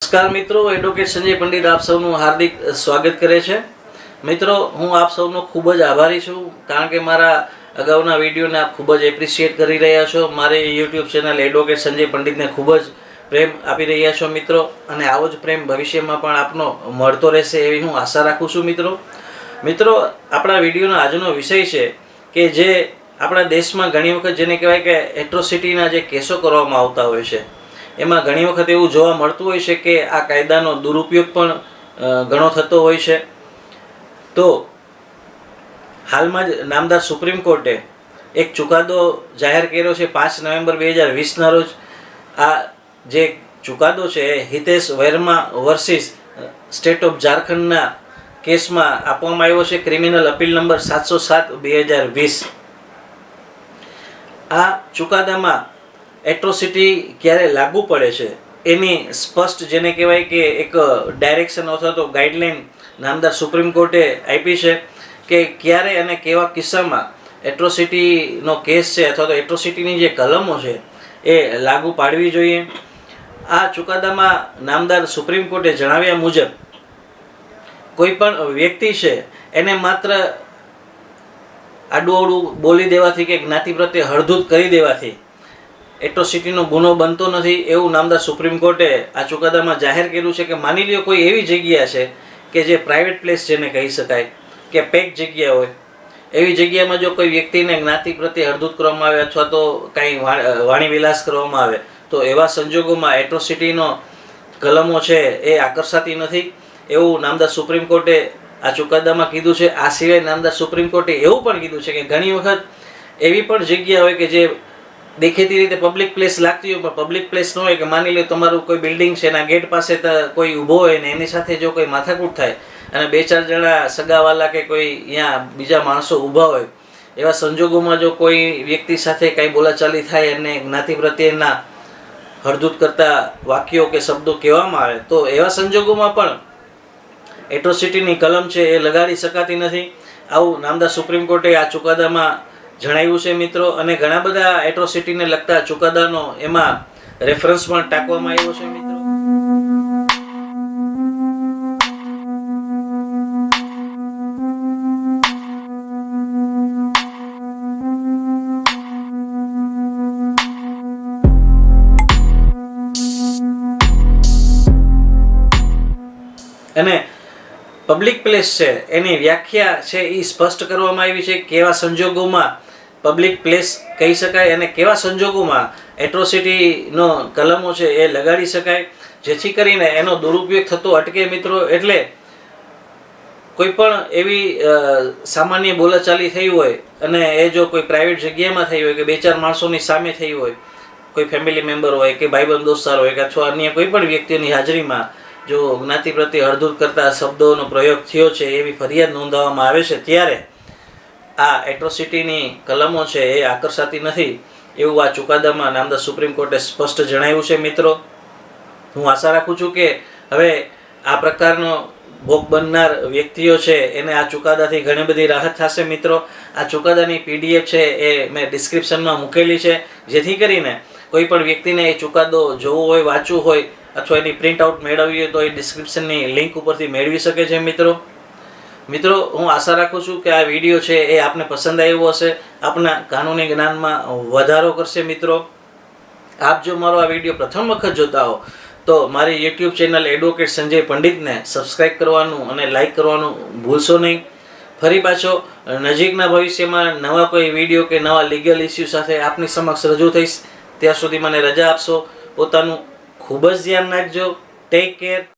નમસ્કાર મિત્રો, એડવોકેટ સંજય પંડિત આપ સૌનું હાર્દિક સ્વાગત કરે છે। મિત્રો, હું આપ સૌનો ખૂબ જ આભારી છું, કારણ કે મારા અગાઉના વિડીયોને આપ ખૂબ જ એપ્રિશિએટ કરી રહ્યા છો। મારી યુટ્યુબ ચેનલ એડવોકેટ સંજય પંડિતને ખૂબ જ પ્રેમ આપી રહ્યા છો મિત્રો, અને આવો જ પ્રેમ ભવિષ્યમાં પણ આપનો મળતો રહેશે એવી હું આશા રાખું છું મિત્રો, આપણા વિડીયોનો આજનો વિષય છે કે જે આપણા દેશમાં ઘણી વખત જેને કહેવાય કે એટ્રોસિટીના જે કેસો કરવામાં આવતા હોય છે, એમાં ઘણી વખત એવું જોવા મળતું હોય છે કે આ કાયદાનો દુરુપયોગ પણ ઘણો થતો હોય છે। તો હાલમાં જ નામદાર સુપ્રીમ કોર્ટે એક ચુકાદો જાહેર કર્યો છે 5 નવેમ્બર 2020ના રોજ। આ જે ચુકાદો છે એ Hitesh Verma versus state of ઝારખંડના કેસમાં આપવામાં આવ્યો છે, ક્રિમિનલ અપીલ નંબર 707/2020। આ ચુકાદામાં એટ્રોસિટી ક્યારે લાગુ પડે છે એની સ્પષ્ટ જેને કહેવાય કે એક ડાયરેક્શન અથવા તો ગાઈડલાઈન નામદાર સુપ્રીમ કોર્ટે આપી છે કે ક્યારે અને કેવા કિસ્સામાં એટ્રોસિટીનો કેસ છે અથવા તો એટ્રોસિટીની જે કલમો છે એ લાગુ પાડવી જોઈએ। આ ચુકાદામાં નામદાર સુપ્રીમ કોર્ટે જણાવ્યા મુજબ કોઈ પણ વ્યક્તિ છે એને માત્ર આડું બોલી દેવાથી કે જ્ઞાતિ પ્રત્યે હળધૂત કરી દેવાથી એટ્રોસિટીનો ગુનો બનતો નથી એવું નામદાર સુપ્રીમ કોર્ટે આ ચુકાદામાં જાહેર કર્યું છે। કે માની લ્યો કોઈ એવી જગ્યા છે કે જે પ્રાઇવેટ પ્લેસ જેને કહી શકાય કે પેક જગ્યા હોય, એવી જગ્યામાં જો કોઈ વ્યક્તિને જ્ઞાતિ પ્રત્યે હળધૂત કરવામાં આવે અથવા તો કાંઈ વાણીવિલાસ કરવામાં આવે તો એવા સંજોગોમાં એટ્રોસિટીનો કલમો છે એ આકર્ષાતી નથી એવું નામદાર સુપ્રીમ કોર્ટે આ ચુકાદામાં કીધું છે। આ સિવાય નામદાર સુપ્રીમ કોર્ટે એવું પણ કીધું છે કે ઘણી વખત એવી પણ જગ્યા હોય કે જે દેખીતી રીતે પબ્લિક પ્લેસ લાગતી હોય પણ પબ્લિક પ્લેસ ન હોય, કે માની લો તમારું કોઈ બિલ્ડિંગ છે એના ગેટ પાસે કોઈ ઊભો હોય ને એની સાથે જો કોઈ માથાકૂટ થાય અને 2-4 જણા સગાવાલા કે કોઈ અહીંયા બીજા માણસો ઊભા હોય, એવા સંજોગોમાં જો કોઈ વ્યક્તિ સાથે કાંઈ બોલાચાલી થાય અને જ્ઞાતિ પ્રત્યેના હળધૂત કરતા વાક્યો કે શબ્દો કહેવામાં આવે તો એવા સંજોગોમાં પણ એટ્રોસિટીની કલમ છે એ લગાડી શકાતી નથી આવું નામદાર સુપ્રીમ કોર્ટે આ ચુકાદામાં જણાવ્યું છે મિત્રો। અને ઘણા બધા એટ્રોસિટીને લગતા ચુકાદાનો એમાં રેફરન્સ પણ ટાંકવામાં આવ્યો છે મિત્રો। અને પબ્લિક પ્લેસ છે એની વ્યાખ્યા છે એ સ્પષ્ટ કરવામાં આવી છે, કેવા સંજોગોમાં પબ્લિક પ્લેસ કહી શકાય અને કેવા સંજોગોમાં એટ્રોસિટીનો કલમો છે એ લગાડી શકાય, જેથી કરીને એનો દુરુપયોગ થતો અટકે મિત્રો। એટલે કોઈ પણ એવી સામાન્ય બોલાચાલી થઈ હોય અને એ જો કોઈ પ્રાઇવેટ જગ્યામાં થઈ હોય કે 2-4 માણસોની સામે થઈ હોય, કોઈ ફેમિલી મેમ્બર હોય કે ભાઈબંધ દોસ્તાર હોય કે અથવા અન્ય કોઈ પણ વ્યક્તિની હાજરીમાં જો જ્ઞાતિ પ્રત્યે હળધૂત કરતા શબ્દોનો પ્રયોગ થયો છે એવી ફરિયાદ નોંધવામાં આવે છે, ત્યારે આ એટ્રોસિટીની કલમો છે એ આકર્ષાતી નથી એવું આ ચુકાદામાં નામદાર સુપ્રીમ કોર્ટે સ્પષ્ટ જણાવ્યું છે મિત્રો। હું આશા રાખું છું કે હવે આ પ્રકારનો ભોગ બનનાર વ્યક્તિઓ છે એને આ ચુકાદાથી ઘણી બધી રાહત થશે મિત્રો। આ ચુકાદાની PDF છે એ મેં ડિસ્ક્રિપ્શનમાં મૂકેલી છે, જેથી કરીને કોઈ પણ વ્યક્તિને એ ચુકાદો જોવો હોય, વાંચવું હોય અથવા એની પ્રિન્ટ આઉટ મેળવવી હોય તો એ ડિસ્ક્રિપ્શનની લિંક ઉપરથી મેળવી શકે છે મિત્રો। હું આશા રાખું છું કે આ વિડીયો છે એ આપને પસંદ આવ્યો હશે, આપના કાનૂની જ્ઞાનમાં વધારો કરશે મિત્રો। આપ જો મારો આ વિડીયો પ્રથમ વખત જોતા હો તો મારી યુટ્યુબ ચેનલ એડવોકેટ સંજય પંડિતને સબસ્ક્રાઈબ કરવાનું અને લાઈક કરવાનું ભૂલશો નહીં। ફરી પાછો નજીકના ભવિષ્યમાં નવા કોઈ વિડીયો કે નવા લીગલ ઇસ્યુ સાથે આપની સમક્ષ રજૂ થઈશ। ત્યાં સુધી મને રજા આપશો, પોતાનું ખૂબ જ ધ્યાન રાખજો। Take care.